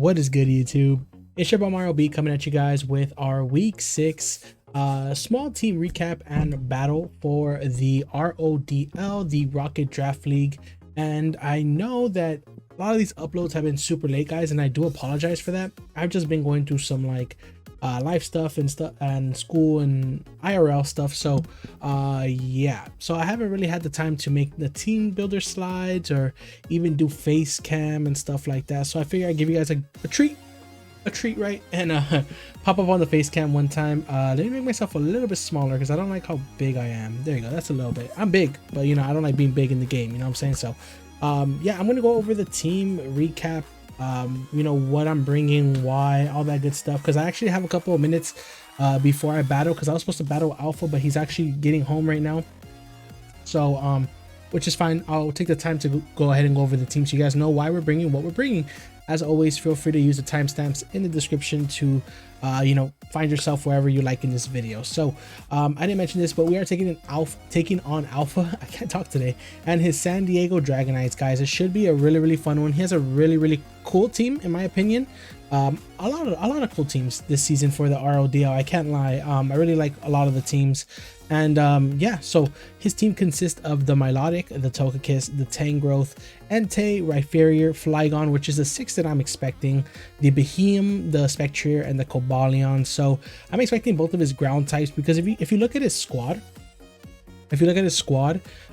What is good, YouTube? It's your boy Mariobee coming at you guys with our week 6 small team recap and battle for the RODL, the Rocket Draft League. And I know that a lot of these uploads have been super late, guys, and I do apologize for that. I've just been going through some life stuff and school and IRL stuff, so yeah, so I haven't really had the time to make the team builder slides or even do face cam and stuff like that. So I figure I'd give you guys a treat, right, and pop up on the face cam one time. Let me make myself a little bit smaller because I don't like how big I am. There you go, that's a little bit. I'm big, but you know, I don't like being big in the game, you know what I'm saying? So yeah, I'm gonna go over the team recap, you know, what I'm bringing, why, all that good stuff, because I actually have a couple of minutes before I battle, because I was supposed to battle Alpha, but he's actually getting home right now, so which is fine. I'll take the time to go ahead and go over the team so you guys know why we're bringing what we're bringing. As always, feel free to use the timestamps in the description to you know, find yourself wherever you like in this video. So I didn't mention this, but we are taking on Alpha, I can't talk today, and his San Diego Dragonites, guys. It should be a really fun one. He has a really cool team, in my opinion. A lot of cool teams this season for the RODL, I can't lie. I really like a lot of the teams. And yeah, so his team consists of the Melodic, the TOGEKISS, the Tangrowth, Entei, Rhyperior, Flygon, which is the 6 that I'm expecting, the Behemoth, the Spectrier, and the Cobalion. So I'm expecting both of his ground types, because if you look at his squad,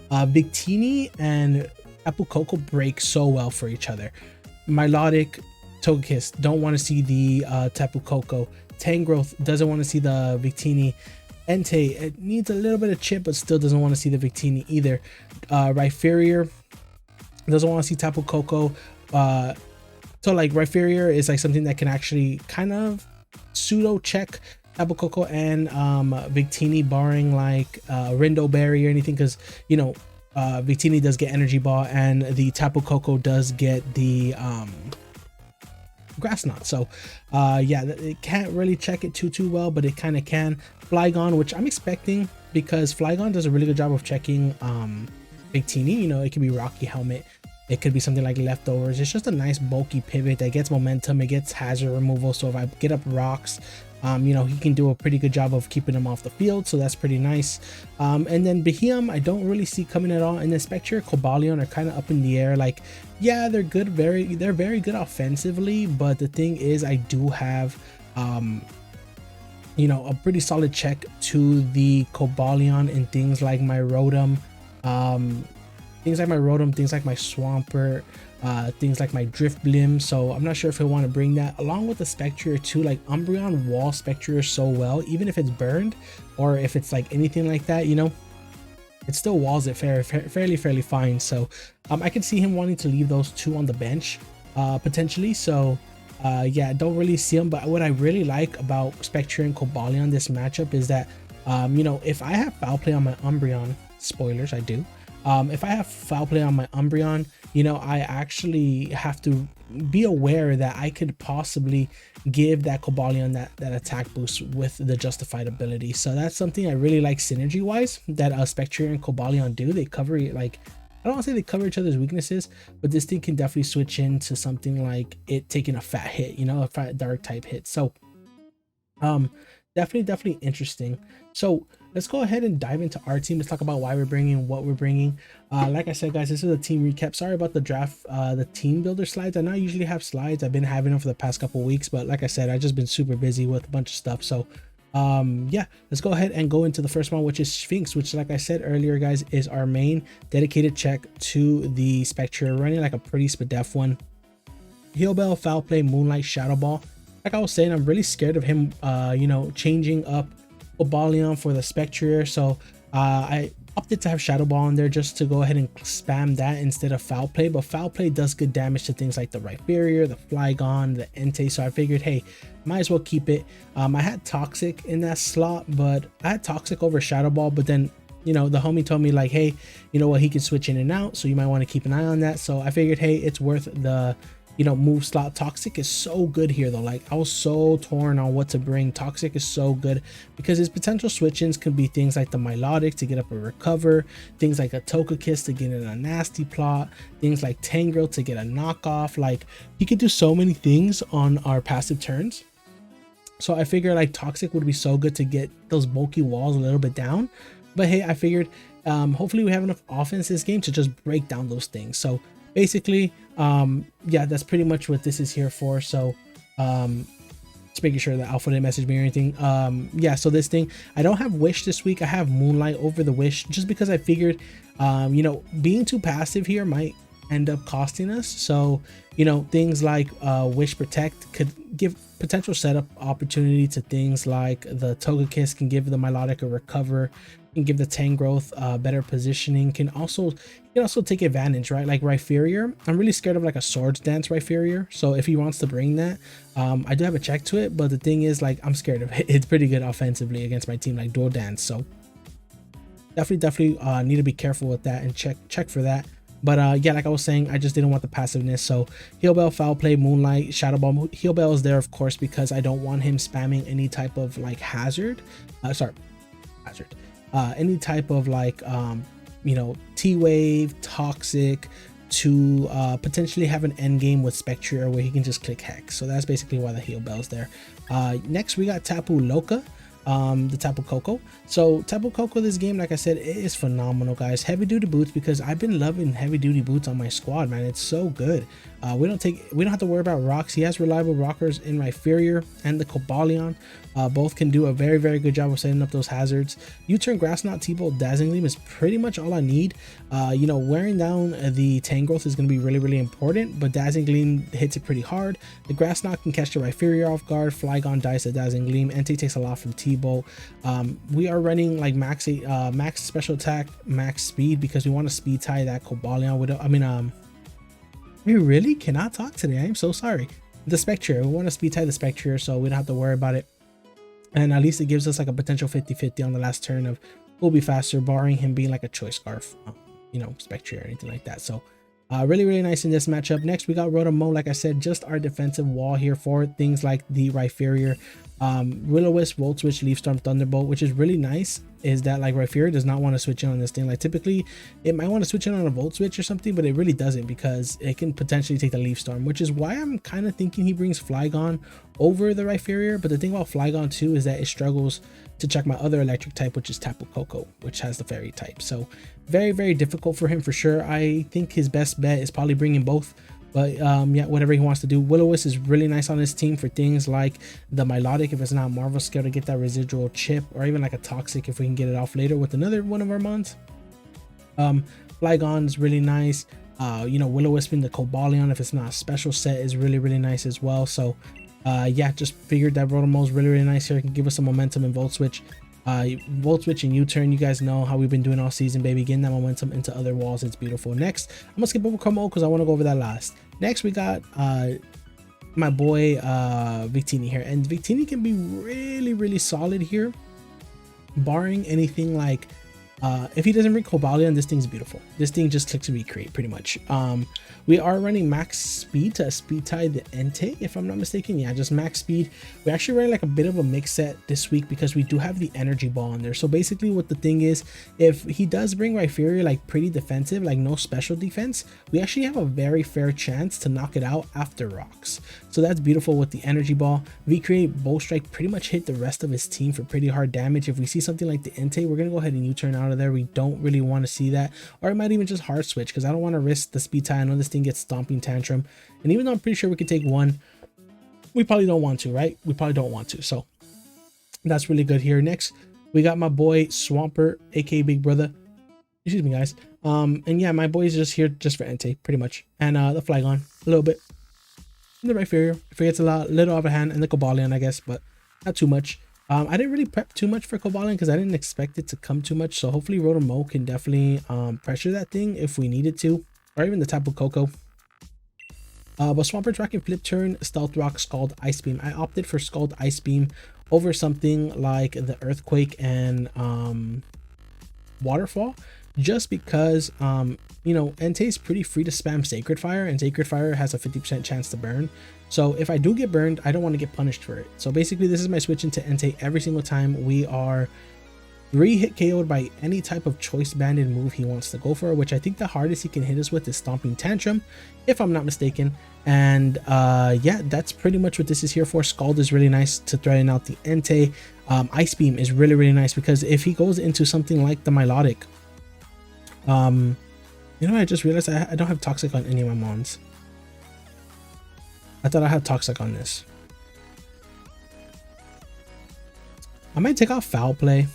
Victini and Tapu Koko break so well for each other. Melodic, TOGEKISS don't want to see the Tapu Koko. Tangrowth doesn't want to see the Victini. Entei, it needs a little bit of chip, but still doesn't want to see the Victini either. Rhyperior doesn't want to see Tapu Koko. So like Rhyperior is like something that can actually kind of pseudo check Tapu Koko and Victini, barring like Rindo Berry or anything, because you know Victini does get Energy Ball and the Tapu Koko does get the Grass Knot. So yeah, it can't really check it too well, but it kind of can. Flygon, which I'm expecting, because Flygon does a really good job of checking Victini. You know, it could be Rocky Helmet, it could be something like Leftovers. It's just a nice bulky pivot that gets momentum, it gets hazard removal, so if I get up rocks, you know, he can do a pretty good job of keeping them off the field, so that's pretty nice. And then Behemoth I don't really see coming at all, and then Spectre, Cobalion are kind of up in the air. Like, yeah, they're good, they're very good offensively, but the thing is, I do have you know, a pretty solid check to the Cobalion and things like my Rotom, things like my Swampert, things like my Drifblim. So I'm not sure if I want to bring that along with the Spectrier too. Like, Umbreon wall Spectrier so well, even if it's burned or if it's like anything like that, you know, it still walls it fairly fine. So I can see him wanting to leave those two on the bench potentially. So yeah, don't really see him. But what I really like about Spectre and Cobalion this matchup is that you know, if I have foul play on my Umbreon, spoilers, I do. If I have foul play on my Umbreon, you know, I actually have to be aware that I could possibly give that Cobalion that attack boost with the justified ability. So that's something I really like synergy wise that Spectre and Cobalion do. They cover it, like, I don't want to say they cover each other's weaknesses, but this thing can definitely switch into something like it taking a fat hit, you know, a fat dark type hit. So definitely interesting. So let's go ahead and dive into our team. Let's talk about why we're bringing what we're bringing. Like I said, guys, this is a team recap. Sorry about the draft, the team builder slides. I know I usually have slides. I've been having them for the past couple weeks, but like I said, I've just been super busy with a bunch of stuff. So yeah, let's go ahead and go into the first one, which is Sphinx, which, like I said earlier, guys, is our main dedicated check to the Spectre, running like a pretty spadef one. Heal Bell, Foul Play, Moonlight, Shadow Ball. Like I was saying, I'm really scared of him you know, changing up Cobalion for the Spectre, so I opted to have Shadow Ball in there just to go ahead and spam that instead of Foul Play. But Foul Play does good damage to things like the Rhyperior, the Flygon, the Entei, so I figured, hey, might as well keep it. I had Toxic in that slot, but I had Toxic over Shadow Ball, but then, you know, the homie told me like, hey, you know what, he can switch in and out, so you might want to keep an eye on that. So I figured, hey, it's worth the you know, move slot. Toxic is so good here though. Like I was so torn on what to bring. Toxic is so good because his potential switch-ins could be things like the Melodic to get up a recover, things like a TOGEKISS to get in a nasty plot, things like Tangrel to get a knockoff. Like he could do so many things on our passive turns. So I figured like Toxic would be so good to get those bulky walls a little bit down. But hey, I figured hopefully we have enough offense this game to just break down those things. So basically, yeah, that's pretty much what this is here for. So just making sure that Alpha didn't message me or anything. Yeah, so this thing, I don't have Wish this week. I have Moonlight over the Wish just because I figured, you know, being too passive here might end up costing us. So, you know, things like Wish Protect could give potential setup opportunity to things like the TOGEKISS can give the Melodic a recover, can give the Tangrowth better positioning, can also take advantage, right? Like Rhyperior, I'm really scared of like a Swords Dance Rhyperior. So if he wants to bring that, I do have a check to it, but the thing is, like, I'm scared of it. It's pretty good offensively against my team like Dual Dance. So definitely need to be careful with that and check for that. But yeah, like I was saying, I just didn't want the passiveness. So Heal Bell, Foul Play, Moonlight, Shadow Ball. Heal Bell is there, of course, because I don't want him spamming any type of like hazard. Any type of like you know, T-Wave, Toxic, to potentially have an end game with Spectre where he can just click Hex. So that's basically why the Heal Bell's there. Next we got Tapu Loca, the Tapu Koko. So Tapu Koko, this game, like I said, it is phenomenal, guys. Heavy duty boots, because I've been loving heavy duty boots on my squad, man. It's so good. We don't have to worry about rocks. He has reliable rockers in Rhyperior and the Cobalion. Both can do a very good job of setting up those hazards. U-turn, Grass Knot, T-Bolt, Dazzling Gleam is pretty much all I need. You know, wearing down the Tangrowth is going to be really important, but Dazzling Gleam hits it pretty hard. The Grass Knot can catch the Rhyperior off guard. Flygon dies at Dazzling Gleam. Entei takes a lot from T-Bolt. We are running like max special attack, max speed, because we want to speed tie that Cobalion. We really cannot talk today. I am so sorry. The Spectre, we want to speed tie the Spectre so we don't have to worry about it. And at least it gives us like a potential 50-50 on the last turn of who'll be faster, barring him being like a Choice Scarf, you know, Spectre or anything like that. So really nice in this matchup. Next we got RODL. Like I said, just our defensive wall here for things like the Rhyperior, Will-O-Wisp, Volt Switch, Leaf Storm, Thunderbolt. Which is really nice is that like Rhyperior does not want to switch in on this thing. Like typically it might want to switch in on a Volt Switch or something, but it really doesn't, because it can potentially take the Leaf Storm, which is why I'm kind of thinking he brings Flygon over the Rhyperior. But the thing about Flygon too is that it struggles to check my other electric type, which is Tapu Koko, which has the fairy type. So very difficult for him for sure. I think his best bet is probably bringing both. But yeah, whatever he wants to do. Will-O-Wisp is really nice on his team for things like the Melodic if it's not Marvel Scale to get that residual chip, or even like a Toxic if we can get it off later with another one of our mons. Flygon is really nice. You know, Will-O-Wisp in the Cobalion if it's not a special set is really nice as well. So yeah, just figured that RODL is really nice here. It can give us some momentum in Volt Switch. Volt Switch and U-turn, you guys know how we've been doing all season, baby. Getting that momentum into other walls, it's beautiful. Next, I'm gonna skip over Como because I want to go over that last. Next we got my boy Victini here, and Victini can be really solid here, barring anything like if he doesn't bring Cobalion, this thing's beautiful. This thing just clicks recreate pretty much. We are running max speed to speed tie the Entei, if I'm not mistaken. Yeah, just max speed. We actually ran like a bit of a mix set this week because we do have the energy ball in there. So basically what the thing is, if he does bring Rhyperior like pretty defensive, like no special defense, we actually have a very fair chance to knock it out after rocks. So that's beautiful with the energy ball. V-Create, Bow Strike pretty much hit the rest of his team for pretty hard damage. If we see something like the Entei, we're gonna go ahead and U-turn out of there. We don't really want to see that, or it might even just hard switch because I don't want to risk the speed tie. I know this thing gets Stomping Tantrum, and even though I'm pretty sure we could take one, we probably don't want to, right? We probably don't want to. So that's really good here. Next we got my boy Swampert, aka Big Brother, excuse me guys. And yeah, my boy's just here just for Entei pretty much, and the Flygon a little bit, and the Rhyperior if it gets a little out of hand, and the Cobalion I guess, but not too much. I didn't really prep too much for Cobalion because I didn't expect it to come too much. So hopefully RODL can definitely pressure that thing if we needed to, or even the Tapu Koko. But Swampert's rocking Flip Turn, Stealth Rock, Scald, Ice Beam. I opted for Scald, Ice Beam over something like the Earthquake and Waterfall, just because you know, Entei is pretty free to spam Sacred Fire, and Sacred Fire has a 50% chance to burn. So if I do get burned, I don't want to get punished for it. So basically this is my switch into Entei every single time we are 3-hit KO'd by any type of choice banded move he wants to go for, which I think the hardest he can hit us with is Stomping Tantrum, if I'm not mistaken. And yeah, that's pretty much what this is here for. Scald is really nice to threaten out the Entei. Ice Beam is really nice because if he goes into something like the Milotic, you know, I just realized I don't have Toxic on any of my mons. I thought I had Toxic on this. I might take off Foul Play.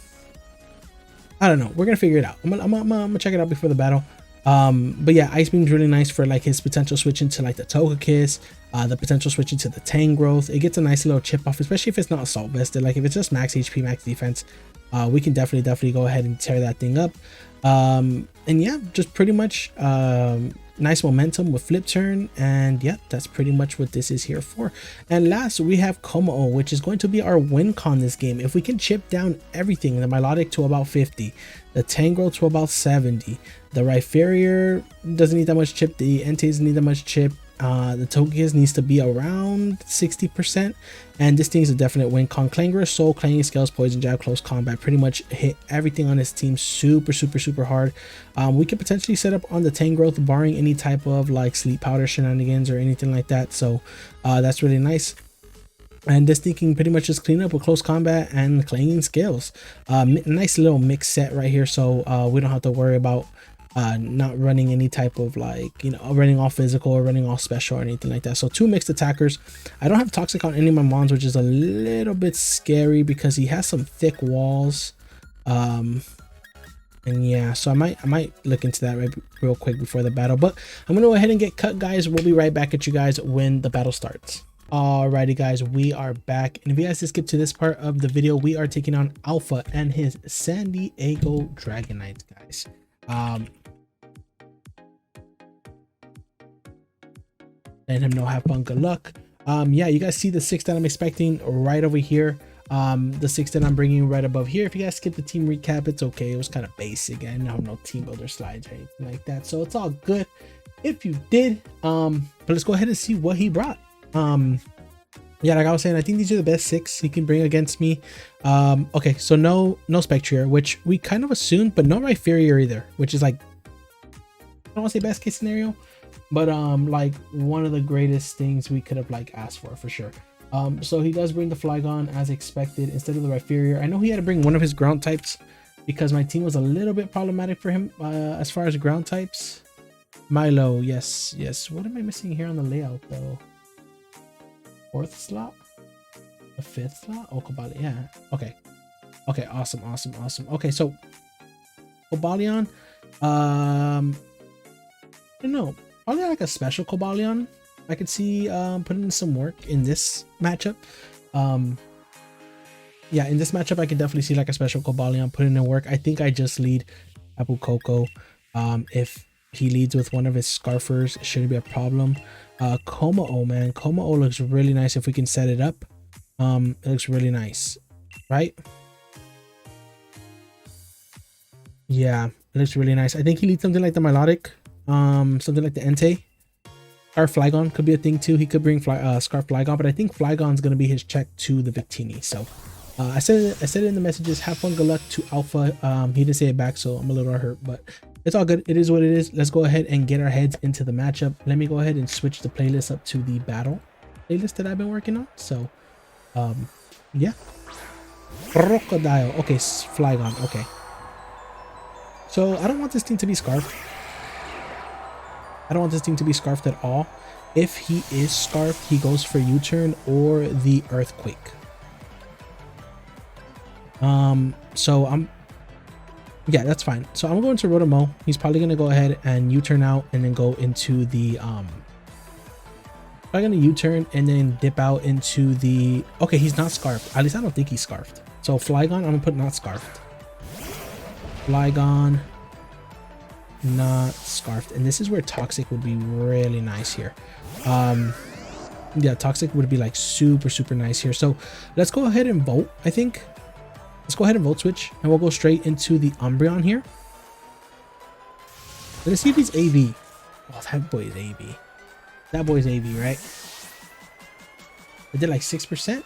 I don't know. We're gonna figure it out. I'm gonna check it out before the battle. But yeah, Ice Beam's really nice for like his potential switch into like the TOGEKISS, the potential switch into the Tang Growth. It gets a nice little chip off, especially if it's not assault vested. Like if it's just max HP, max defense, we can definitely go ahead and tear that thing up. And yeah, just pretty much nice momentum with flip turn, and yeah, that's pretty much what this is here for. And last we have Komao, which is going to be our win con this game. If we can chip down everything, the Milotic to about 50, the Tangrowth to about 70, the Rhyperior doesn't need that much chip, the Entei doesn't need that much chip, the TOGEKISS needs to be around 60%, and this thing is a definite win con. Clangorous Soul, Clanging Scales, Poison Jab, Close Combat pretty much hit everything on his team super hard. We could potentially set up on the Tangrowth barring any type of like Sleep Powder shenanigans or anything like that, so that's really nice. And this thing can pretty much just clean up with Close Combat and Clanging Scales. Nice little mix set right here, so we don't have to worry about not running any type of like, you know, running all physical or running all special or anything like that. So 2 mixed attackers. I don't have Toxic on any of my mons, which is a little bit scary because he has some thick walls. And yeah, so I might look into that real quick before the battle, but I'm gonna go ahead and get cut, guys. We'll be right back at you guys when the battle starts. Alrighty guys, we are back, and if you guys just skip to this part of the video, we are taking on Alfa and his San Diego Dragonites, guys. Let him know, have fun, good luck. Yeah, you guys see the 6 that I'm expecting right over here. The 6 that I'm bringing right above here. If you guys skip the team recap, it's okay. It was kind of basic. I know no team builder slides or anything like that, so it's all good if you did. But let's go ahead and see what he brought. Yeah, like I was saying, I think these are the best 6 he can bring against me. Okay, so no Spectrier, which we kind of assumed, but no Rhyperior either, which is like, I don't want to say best case scenario, but like one of the greatest things we could have like asked for sure. So he does bring the Flygon as expected instead of the Rhyperior. I know he had to bring one of his ground types because my team was a little bit problematic for him as far as ground types. Milo, yes. What am I missing here on the layout though? 4th slot, the 5th slot. Oh, Cobalion, yeah. Okay, awesome. Okay, so Cobalion, I don't know, probably like a special Cobalion. I could see putting in some work in this matchup. Yeah, in this matchup I could definitely see like a special Cobalion putting in work. I think I just lead Abu Coco. If he leads with one of his Scarfers, it shouldn't be a problem. Komao, man, Komao looks really nice if we can set it up. It looks really nice, right? Yeah, it looks really nice. I think he leads something like the Milotic, something like the Entei. Or Flygon could be a thing too. He could bring Scarf Flygon, but I think Flygon's gonna be his check to the Victini. So I said it in the messages. Have fun, good luck to Alpha. He didn't say it back, so I'm a little hurt, but it's all good. It is what it is. Let's go ahead and get our heads into the matchup. Let me go ahead and switch the playlist up to the battle playlist that I've been working on. So yeah, Crocodile. Okay, Flygon. Okay, so I don't want this thing to be scarfed. I don't want this thing to be scarfed at all. If he is scarfed, he goes for U-turn or the Earthquake. So yeah, that's fine. So I'm going to Rotomo. He's probably gonna go ahead and U-turn out and then go into the I'm gonna U-turn and then dip out into the, okay, he's not scarfed. At least I don't think he's scarfed. So Flygon, I'm gonna put not scarfed. Flygon, not scarfed. And this is where Toxic would be really nice here. Yeah, Toxic would be like super nice here. So let's go ahead and vote. I think let's go ahead and vote switch, and we'll go straight into the Umbreon here. Let's see if he's AV. Oh, that boy is AV. That boy's AV, right? I did like 6%.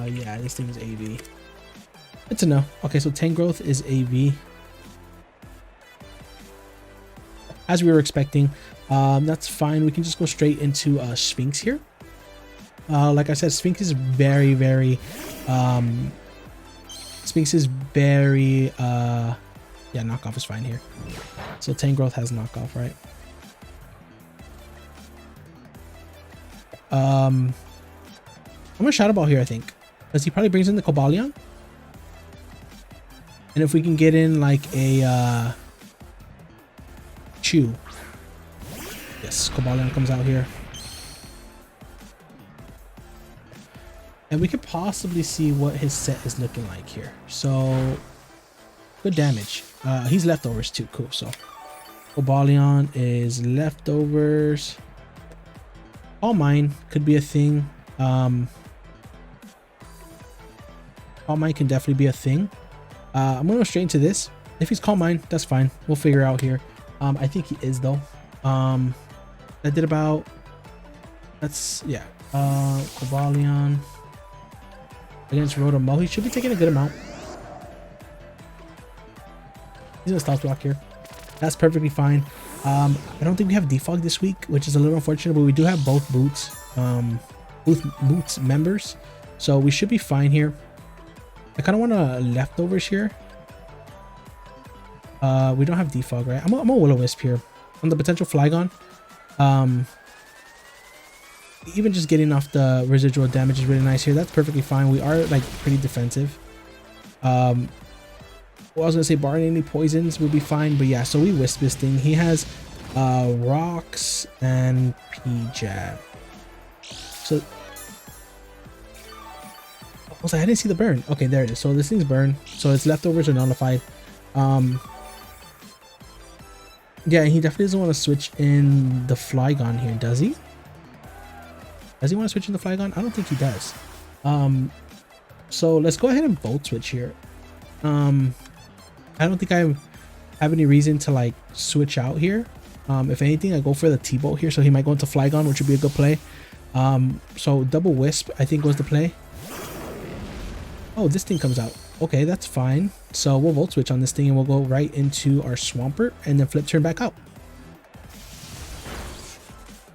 Yeah, this thing is AV. Good to know. Okay, so 10 growth is AV. As we were expecting. That's fine. We can just go straight into Sphinx here. Like I said, Sphinx is very, very yeah, knockoff is fine here. So 10 growth has knockoff, right? I'm gonna Shadow Ball here, I think, because he probably brings in the Cobalion. And if we can get in like a Chew. Yes, Cobalion comes out here. And we could possibly see what his set is looking like here. So, good damage. He's leftovers too. Cool. So, Cobalion is leftovers. All Mine could be a thing. All Mine can definitely be a thing. I'm going to go straight into this. If he's Calm Mind, that's fine. We'll figure out here. I think he is though. That did about, that's, yeah. Cobalion against RODL. He should be taking a good amount. He's gonna stop block here. That's perfectly fine. I don't think we have defog this week, which is a little unfortunate, but we do have both boots, boots members, so we should be fine here. I kind of want a leftovers here. We don't have defog, right? I'm a Will-O-Wisp here on the potential Flygon. Even just getting off the residual damage is really nice here. That's perfectly fine. We are like pretty defensive. Well, I was gonna say barring any poisons would be fine, but yeah. So we Wisp this thing. He has rocks and P-Jab. So I was like, I didn't see the burn. Okay, there it is. So this thing's burned. So its leftovers are nullified. Yeah, he definitely doesn't want to switch in the Flygon here, does he? Does he want to switch in the Flygon? I don't think he does. So let's go ahead and Volt Switch here. I don't think I have any reason to like switch out here. If anything, I go for the T-Bolt here, so he might go into Flygon, which would be a good play. So double Wisp, I think, was the play. Oh, this thing comes out. Okay, that's fine. So we'll Volt Switch on this thing and we'll go right into our Swampert and then flip turn back out.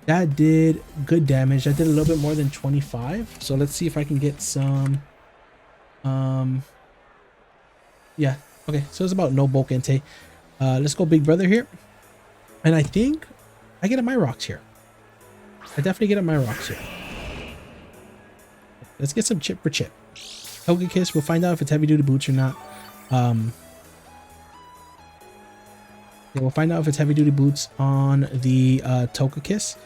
That did good damage. That did a little bit more than 25. So let's see if I can get some. Yeah. Okay. So it's about no bulk Entei. Let's go Big Brother here. And I think I get at my rocks here. I definitely get at my rocks here. Let's get some chip for chip. TOGEKISS. We'll find out if it's heavy duty boots or not. Yeah, we'll find out if it's heavy duty boots on the TOGEKISS.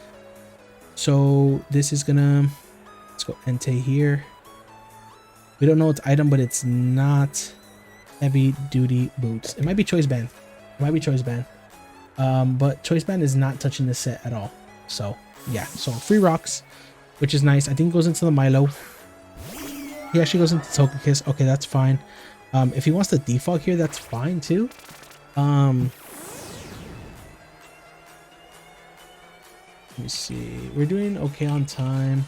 So this is gonna, let's go Entei here. We don't know its item, but it's not heavy duty boots. It might be Choice Band. It might be Choice Band. But Choice Band is not touching this set at all. So yeah, so free rocks, which is nice. I think it goes into the Milo. He actually goes into TOGEKISS. Okay, that's fine. If he wants to defog here, that's fine too. Let me see. We're doing okay on time.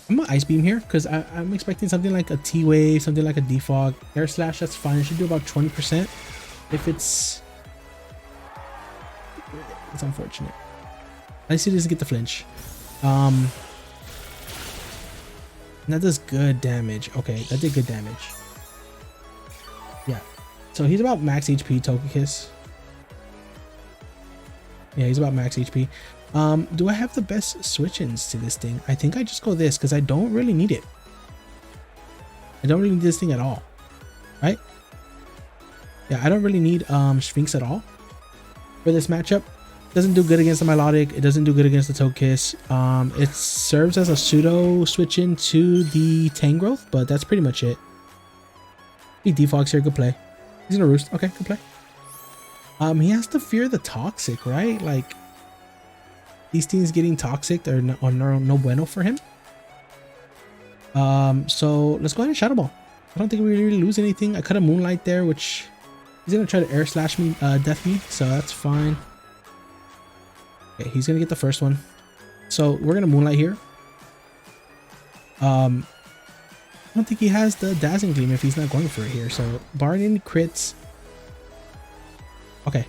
I'm gonna Ice Beam here because I'm expecting something like a T-Wave, something like a defog. Air Slash, that's fine. It should do about 20%. If it's unfortunate. At least he doesn't get the flinch. That does good damage. Okay, that did good damage. Yeah. So he's about max HP, TOGEKISS. Yeah, he's about max HP. Do I have the best switch-ins to this thing? I think I just go this because I don't really need it. I don't really need this thing at all. Right? Yeah, I don't really need Sphinx at all for this matchup. Doesn't do good against the Milotic. It doesn't do good against the TOGEKISS. It serves as a pseudo switch in to the Tangrowth, but that's pretty much it. He defogs here, good play. He's gonna Roost. Okay, good play. He has to fear the Toxic, right? Like these things getting Toxic are no bueno for him. So let's go ahead and Shadow Ball. I don't think we really lose anything. I cut a Moonlight there, which he's gonna try to air slash me, death me, so that's fine. Okay, he's gonna get the first one. So we're gonna Moonlight here. I don't think he has the Dazzling Gleam if he's not going for it here. So barring any crits. Okay.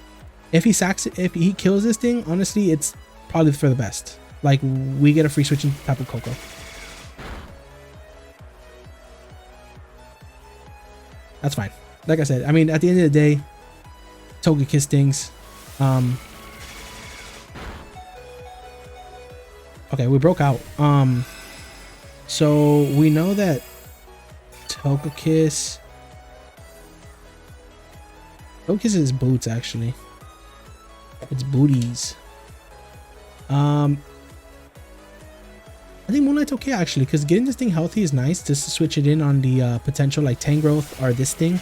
If he sacks it, if he kills this thing, honestly, it's probably for the best. Like, we get a free switch in Tapu Koko. That's fine. Like I said, I mean, at the end of the day, TOGEKISS things. Okay, we broke out. So we know that TOGEKISS is boots, actually. It's booties. I think Moonlight's okay, actually, because getting this thing healthy is nice. Just to switch it in on the potential like Tangrowth or this thing.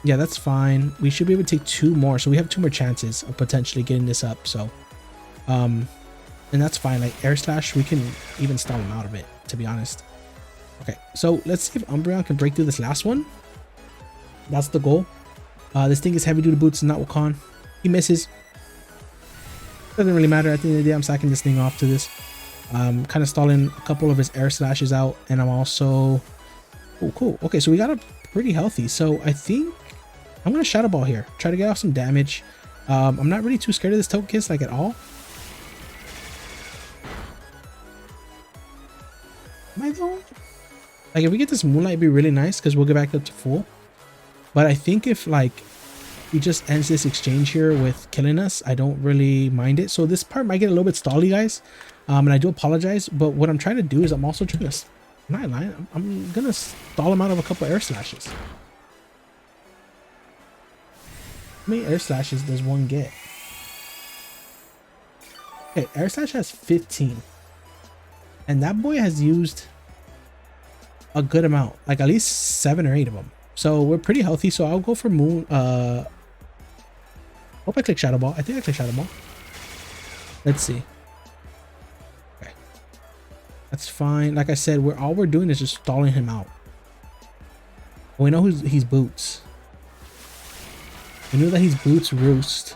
Yeah, that's fine. We should be able to take 2 more, so we have 2 more chances of potentially getting this up. So and that's fine. Like Air Slash, we can even stall him out of it, to be honest. Okay, so let's see if Umbreon can break through this last one. That's the goal. This thing is heavy duty boots, not Wakan. He misses. Doesn't really matter. At the end of the day, I'm sacking this thing off to this. Kind of stalling a couple of his Air Slashes out, and I'm also... Oh, cool. Okay, so we got a pretty healthy. So I think I'm gonna Shadow Ball here. Try to get off some damage. I'm not really too scared of this TOGEKISS, like, at all. Am I though? Like, if we get this Moonlight, it'd be really nice because we'll get back up to full. But I think if, like, he just ends this exchange here with killing us, I don't really mind it. So this part might get a little bit stally, guys. And I do apologize. But what I'm trying to do is I'm also trying to... I'm gonna stall him out of a couple Air Slashes. How many Air Slashes does one get? Okay, Air Slash has 15. And that boy has used a good amount. Like at least 7 or 8 of them. So we're pretty healthy. So I'll go for Moon. Hope I click Shadow Ball. I think I click Shadow Ball. Let's see. Okay. That's fine. Like I said, all we're doing is just stalling him out. We know he's boots. We knew that he's boots roost.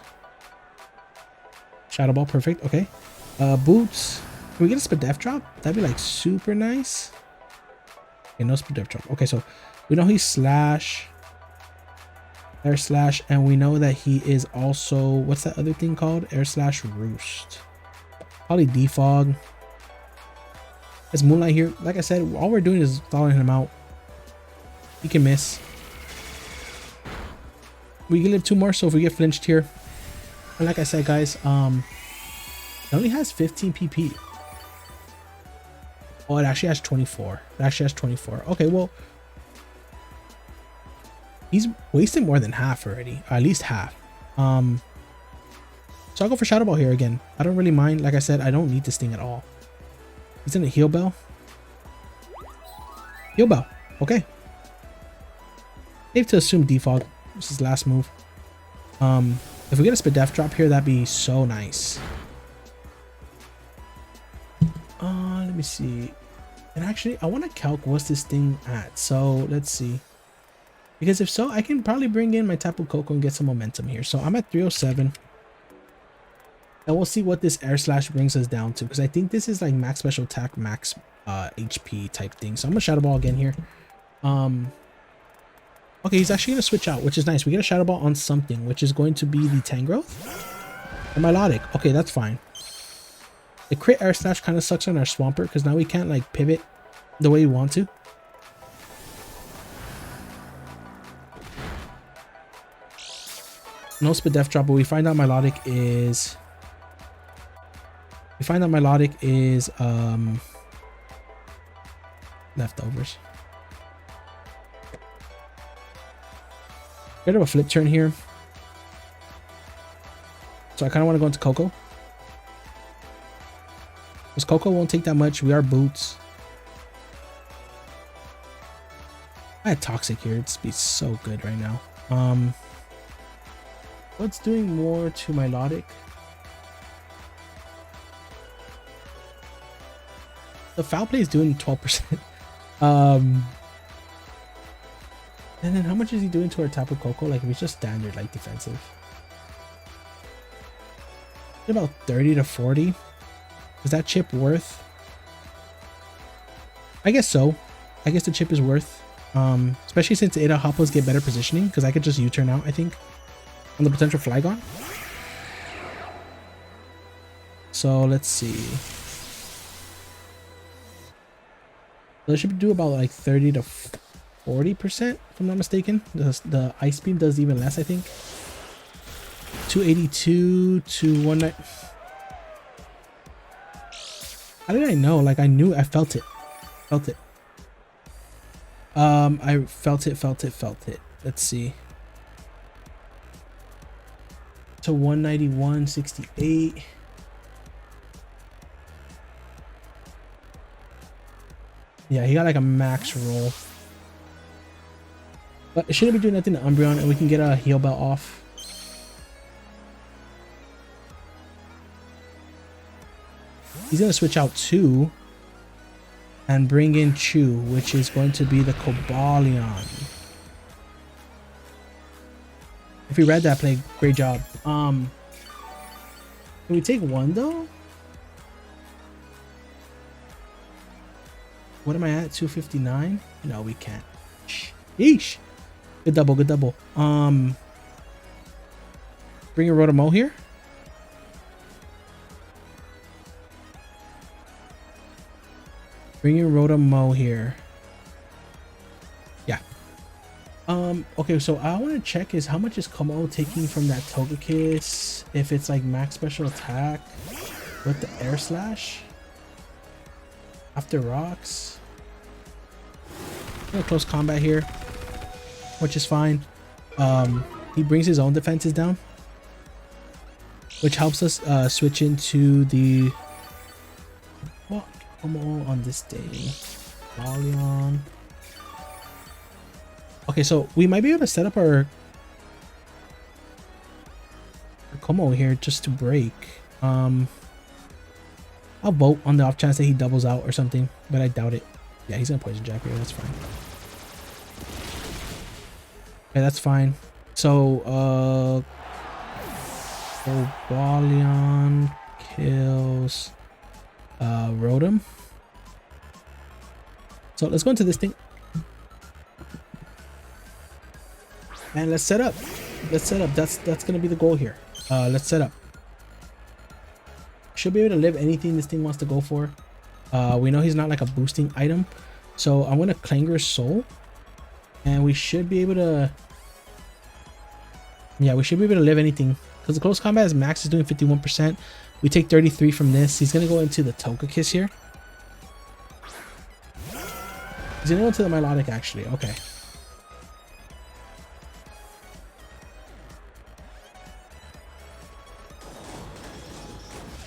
Shadow Ball, perfect. Okay. Boots. Can we get a Spadef drop? That'd be like super nice. Okay, no Spadef drop. Okay, so we know he's Slash, Air Slash, and we know that he is also, what's that other thing called? Air Slash Roost. Probably Defog. It's Moonlight here. Like I said, all we're doing is stalling him out. He can miss. We can live 2 more, so if we get flinched here. And like I said, guys, it only has 15 PP. Oh, it actually has 24. It actually has 24. Okay, well, he's wasted more than half already, or at least half. So I'll go for Shadow Ball here again. I don't really mind. Like I said, I don't need this thing at all. He's in a Heal Bell. Heal Bell. Okay. Safe to assume Defog. This is his last move. If we get a Spadef drop here, that'd be so nice. Let me see. And actually, I want to calc what's this thing at. So let's see. Because if so, I can probably bring in my Tapu Koko and get some momentum here. So I'm at 307. And we'll see what this Air Slash brings us down to. Because I think this is like max special attack, max HP type thing. So I'm going to Shadow Ball again here. Okay, he's actually going to switch out, which is nice. We get a Shadow Ball on something, which is going to be the Tangrowth. Or Melodic. Okay, that's fine. The crit Air Slash kind of sucks on our Swampert because now we can't like pivot the way we want to. No Spadef drop, but we find out Melodic is... leftovers. Get a flip turn here. So I kind of want to go into Koko. Because Koko won't take that much. We are boots. I had Toxic here. It'd be so good right now. What's doing more to Melodic? the foul play is doing 12%. And then how much is he doing to our Tapu Koko? Like if it's just standard, like defensive. About 30 to 40. Is that chip worth? I guess so. I guess the chip is worth. Especially since Ada Hoppos get better positioning, because I could just U-turn out, I think, on the potential Flygon. So let's see. So it should do about like 30 to 40%, if I'm not mistaken. The Ice Beam does even less, I think. 282 to 19. How did I know? Like I knew, I felt it. Felt it. I felt it. Let's see. To 191.68. Yeah, he got like a max roll. But it shouldn't be doing nothing to Umbreon, and we can get a heal belt off. He's gonna switch out 2 and bring in Chew, which is going to be the Cobalion. If you read that play, great job. Can we take 1 though? What am I at? 259? No, we can't. Yeesh. Good double, good double. Bring a Rotom here. Bring your Rotom here. Yeah. Okay, so I want to check is how much is Como taking from that Togekiss, if it's like max special attack with the Air Slash after rocks. Close combat here, which is fine. He brings his own defenses down, which helps us switch into the Como on this day. Valion. Okay, so we might be able to set up our Como here just to break. I'll vote on the off chance that he doubles out or something, but I doubt it. Yeah, he's gonna Poison Jab here. That's fine. Okay, that's fine. So, Cobalion kills Rotom. So let's go into this thing. And let's set up. Let's set up. That's gonna be the goal here. Let's set up. Should be able to live anything this thing wants to go for. We know he's not like a boosting item, so I'm gonna Clanger's Soul, and we should be able to. Yeah, we should be able to live anything because the close combat is max is doing 51%. We take 33 from this. He's gonna go into the Togekiss here. He's gonna go into the Milotic actually. Okay.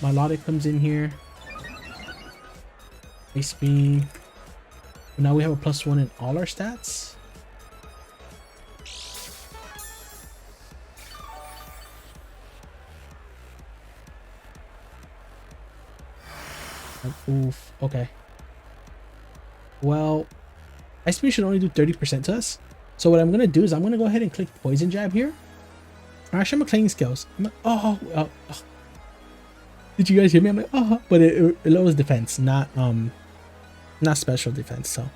Milotic comes in here. Ice Beam. Now we have a +1 in all our stats. Oof. Okay. Well, Ice Beam should only do 30% to us. So what I'm gonna do is I'm gonna go ahead and click Poison Jab here. Actually, I'm gonna Clanging Scales. Oh. Did you guys hear me? I'm like, oh, but it lowers defense, not special defense, so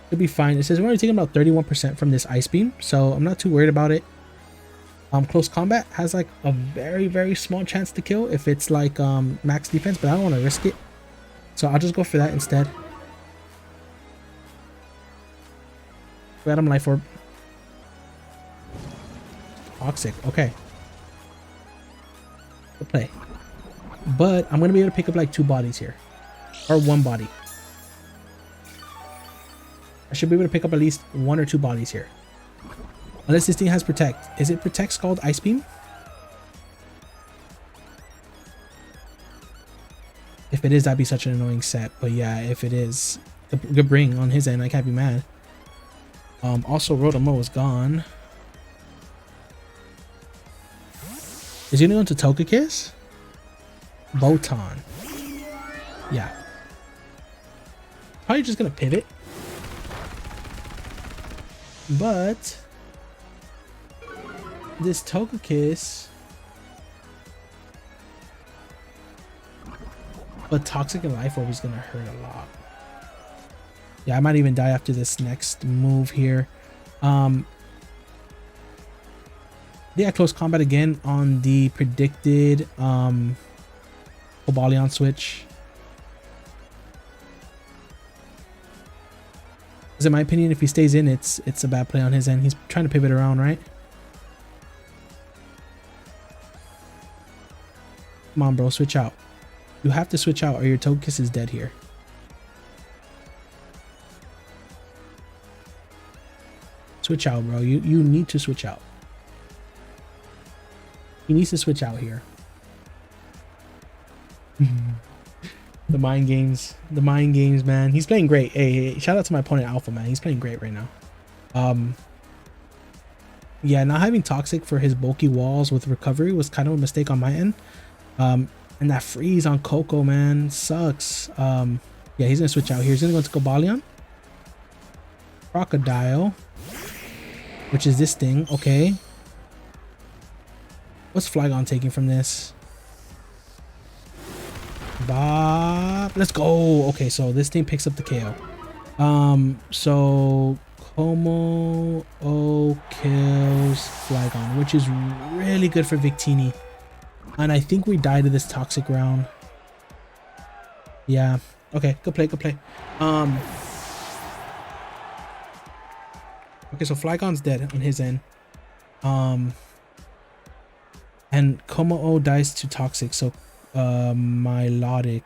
it'll be fine. It says we're only taking about 31% from this Ice Beam, so I'm not too worried about it. Close combat has like a very, very small chance to kill if it's like max defense, but I don't want to risk it, so I'll just go for that instead. Got him Life Orb. Toxic, okay. Good play. But I'm gonna be able to pick up like 2 bodies here, or 1 body. I should be able to pick up at least 1 or 2 bodies here, unless this thing has Protect. Is it Protect Scald Ice Beam? If it is, that'd be such an annoying set. But yeah, if it is, good bring on his end. I can't be mad. Also, Rotom is gone. Is he gonna go into Togekiss? Botan. Yeah. Probably just gonna pivot. But this TOGEKISS, but Toxic and Life Orb is gonna hurt a lot. Yeah, I might even die after this next move here. Yeah, close combat again on the predicted Cobalion switch. Because in my opinion, if he stays in, it's a bad play on his end. He's trying to pivot around, right? Come on, bro, switch out. You have to switch out or your TOGEKISS is dead here. Switch out, bro. You need to switch out. He needs to switch out here. The mind games, man. He's playing great. Hey, shout out to my opponent Alfa, man. He's playing great right now. Yeah, not having Toxic for his bulky walls with recovery was kind of a mistake on my end. And that freeze on Coco, man, sucks. Yeah, he's gonna switch out here. He's gonna go to Cobalion, Crocodile, which is this thing. Okay, what's Flygon taking from this? Bob, let's go. Okay, so this thing picks up the KO. So Como kills Flygon, which is really good for Victini. And I think we die to this Toxic round. Yeah. Okay, good play, good play. Okay, so Flygon's dead on his end. And Como dies to Toxic, so Milotic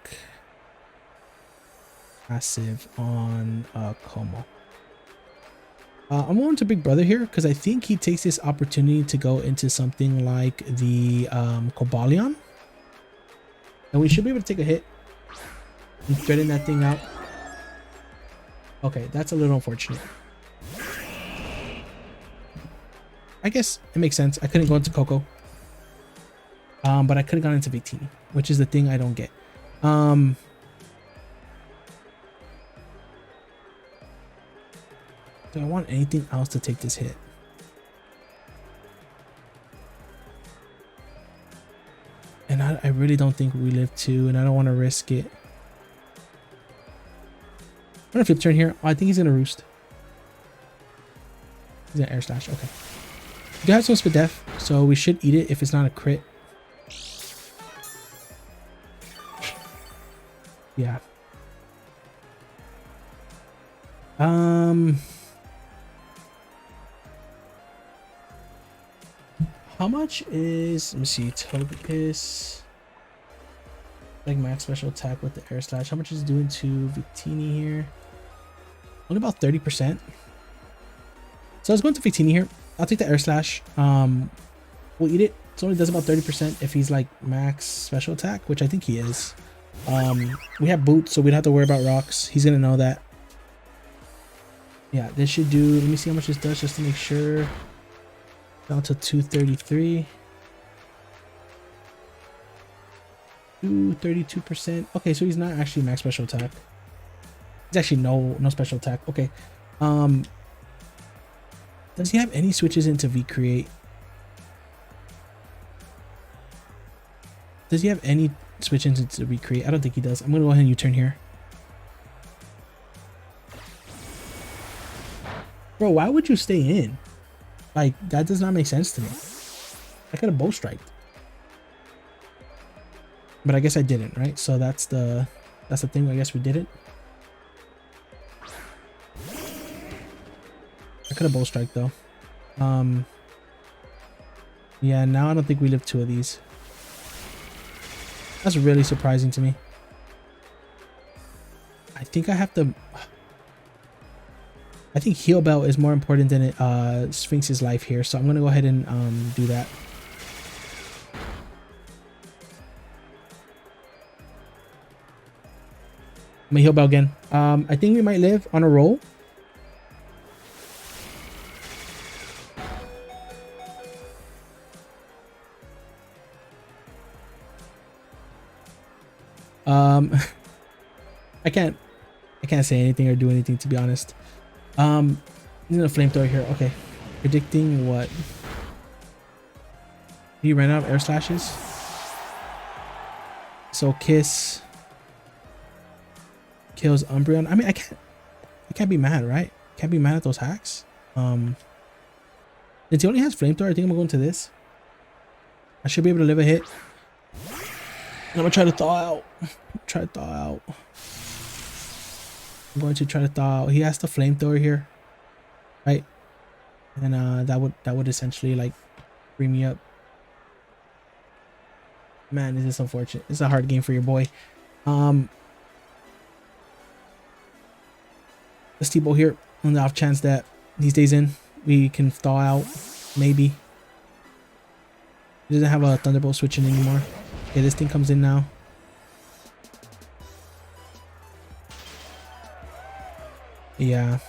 passive on Como. I'm going to Big Brother here because I think he takes this opportunity to go into something like the Cobalion. And we should be able to take a hit and threaten that thing out. Okay, that's a little unfortunate. I guess it makes sense. I couldn't go into Coco. But I could have gone into Victini, which is the thing I don't get. Do I want anything else to take this hit? And I really don't think we live to, and I don't want to risk it. I'm gonna flip turn here. Oh, I think he's gonna roost. He's gonna air slash. Okay. We do have some spit def, so we should eat it if it's not a crit. Yeah. How much is, let me see, TOGEKISS, like max special attack with the air slash. How much is it doing to Victini here? Only about 30%. So I was going to Victini here. I'll take the air slash. We'll eat it. It only does about 30% if he's like max special attack, which I think he is. We have boots, so we don't have to worry about rocks. He's gonna know that. Yeah, this should do, let me see how much this does just to make sure. Down to 233. 32%. Okay, so he's not actually max special attack. He's actually no special attack. Okay. Does he have any switches into V-Create? Does he have any switch into Recreate? I don't think he does. I'm gonna go ahead and U-turn here. Bro, why would you stay in? Like, that does not make sense to me. I could have bow striked. But I guess I didn't, right? So that's the thing. I guess we didn't. I could have bow strike though. Yeah, now I don't think we live two of these. That's really surprising to me. I think I have to. I think Heal Bell is more important than Sphinx's life here, so I'm gonna go ahead and do that. I'm gonna Heal Bell again. I think we might live on a roll. I can't. I can't say anything or do anything, to be honest. He's gonna flamethrower here. Okay, predicting what? He ran out of air slashes. So Kiss kills Umbreon. I mean, I can't be mad, right? Can't be mad at those hacks. Since he only has flamethrower, I think I'm gonna go into this. I should be able to live a hit. I'm gonna try to thaw out. Try to thaw out. I'm going to try to thaw out. He has the flamethrower here, right? And that would essentially like free me up. Man, this is unfortunate. It's a hard game for your boy. Let's T-Bow here on the off chance that he stays in. We can thaw out, maybe. He doesn't have a Thunderbolt switching anymore. Okay, this thing comes in now. Yeah.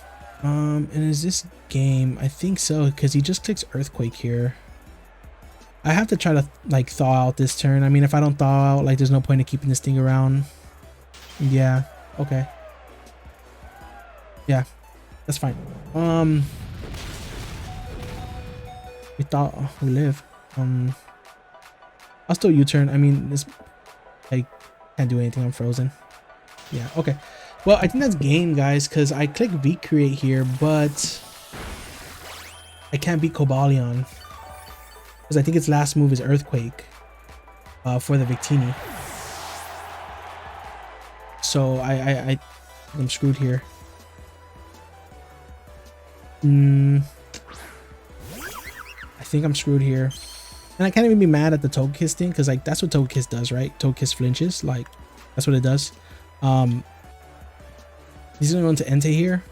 And is this game? I think so, because he just clicks Earthquake here. I have to try to like thaw out this turn. I mean, if I don't thaw out, like there's no point in keeping this thing around. Yeah. Okay. Yeah, that's fine. We thought we live. I'll still U-turn. I mean, this I can't do anything. I'm frozen. Yeah. Okay. Well, I think that's game, guys, because I click V create here, but I can't beat Cobalion because I think its last move is Earthquake for the Victini. So I'm screwed here. I think I'm screwed here. And I can't even be mad at the TOGEKISS thing because like that's what TOGEKISS does, right? TOGEKISS flinches, like that's what it does. He's gonna go into Entei here.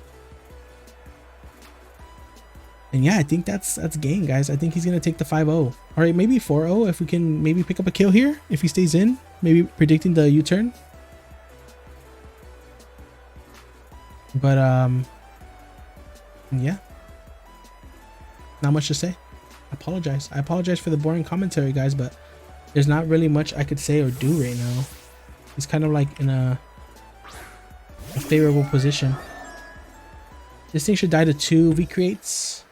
And yeah, I think that's game, guys. I think he's gonna take the 5-0. All right, maybe 4-0 if we can maybe pick up a kill here if he stays in. Maybe predicting the U-turn. But yeah, not much to say. I apologize for the boring commentary, guys, but there's not really much I could say or do right now. He's kind of like in a favorable position. This thing should die to 2 V creates.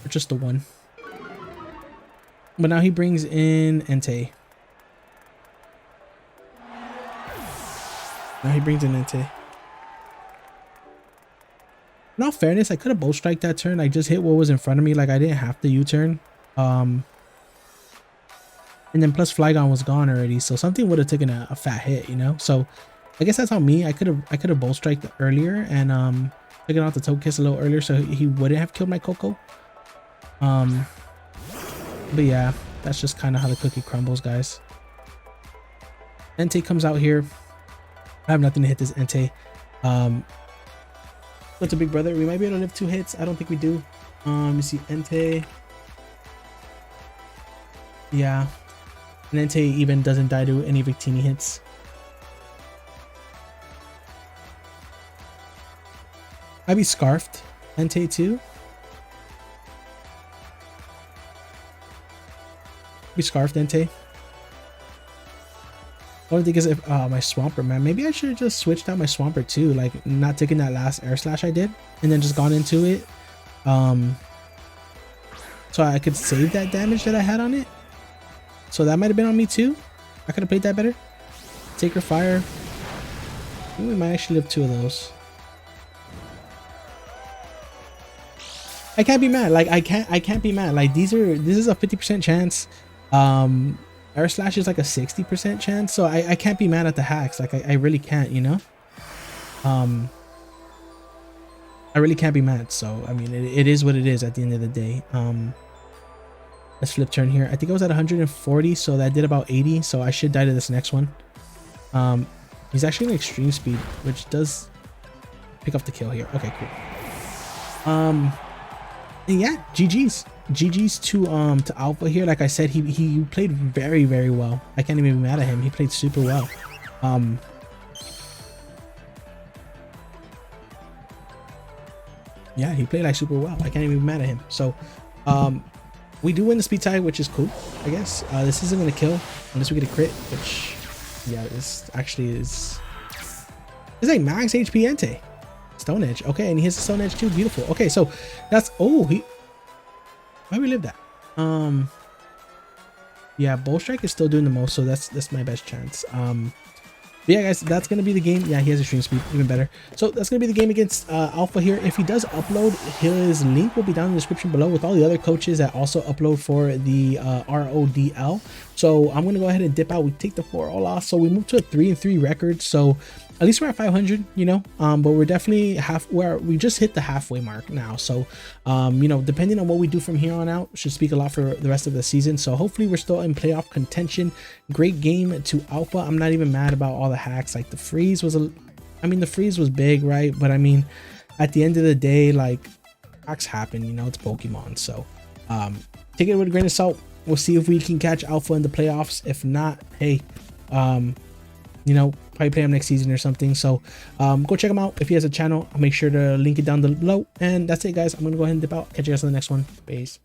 Or just the 1. But now he brings in Entei. In all fairness, I could have bolt strike that turn. I just hit what was in front of me. Like I didn't have to U-turn. And then plus Flygon was gone already, so something would have taken a fat hit, you know. So I guess that's on me. I could have bolt striked earlier and taken out the TOGEKISS a little earlier, so he wouldn't have killed my Coco. But yeah, that's just kind of how the cookie crumbles, guys. Entei comes out here. I have nothing to hit this Entei. That's a big brother. We might be able to live 2 hits. I don't think we do. You see Entei. Yeah. And Entei even doesn't die to any Victini hits. I'd be scarfed Entei too. Be scarfed Entei. Only thing is if my Swampert, man, maybe I should have just switched out my Swampert too, like not taking that last air slash I did and then just gone into it, so I could save that damage that I had on it. So that might have been on me too. I could have played that better. Taker Fire. I think we might actually live 2 of those. I can't be mad. Like I can't be mad. Like this is a 50% chance. Air slash is like a 60% chance, so I can't be mad at the hacks. Like I really can't, you know. I really can't be mad. So I mean, it is what it is at the end of the day. Let's flip turn here. I think I was at 140, so that did about 80. So I should die to this next one. He's actually in extreme speed, which does pick up the kill here. Okay, cool. And yeah, GG's to Alpha here. Like I said, he played very, very well. I can't even be mad at him. He played super well. Yeah, he played like super well. I can't even be mad at him. So we do win the speed tie, which is cool, I guess. This isn't gonna kill unless we get a crit, which Yeah, this actually is. It's like max HP Entei. Stone Edge. Okay, and he has a Stone Edge too. Beautiful. Okay, so that's why we live that? Yeah, Bow Strike is still doing the most, so that's my best chance. But yeah, guys, that's gonna be the game. Yeah, he has a stream speed, even better. So that's gonna be the game against Alpha here. If he does upload, his link will be down in the description below with all the other coaches that also upload for the RODL. So I'm gonna go ahead and dip out. We take the 4-all loss, so we move to a 3-3 record. So at least we're at 500, you know. But we're definitely we just hit the halfway mark now. So you know, depending on what we do from here on out, should speak a lot for the rest of the season. So hopefully we're still in playoff contention. Great game to Alpha. I'm not even mad about all the hacks. Like the freeze was the freeze was big, right? But I mean, at the end of the day, like, hacks happen, you know, it's Pokemon. So take it with a grain of salt. We'll see if we can catch Alpha in the playoffs. If not, hey, you know, probably play him next season or something. So go check him out. If he has a channel, I'll make sure to link it down below. And that's it, guys. I'm gonna go ahead and dip out. Catch you guys on the next one. Peace.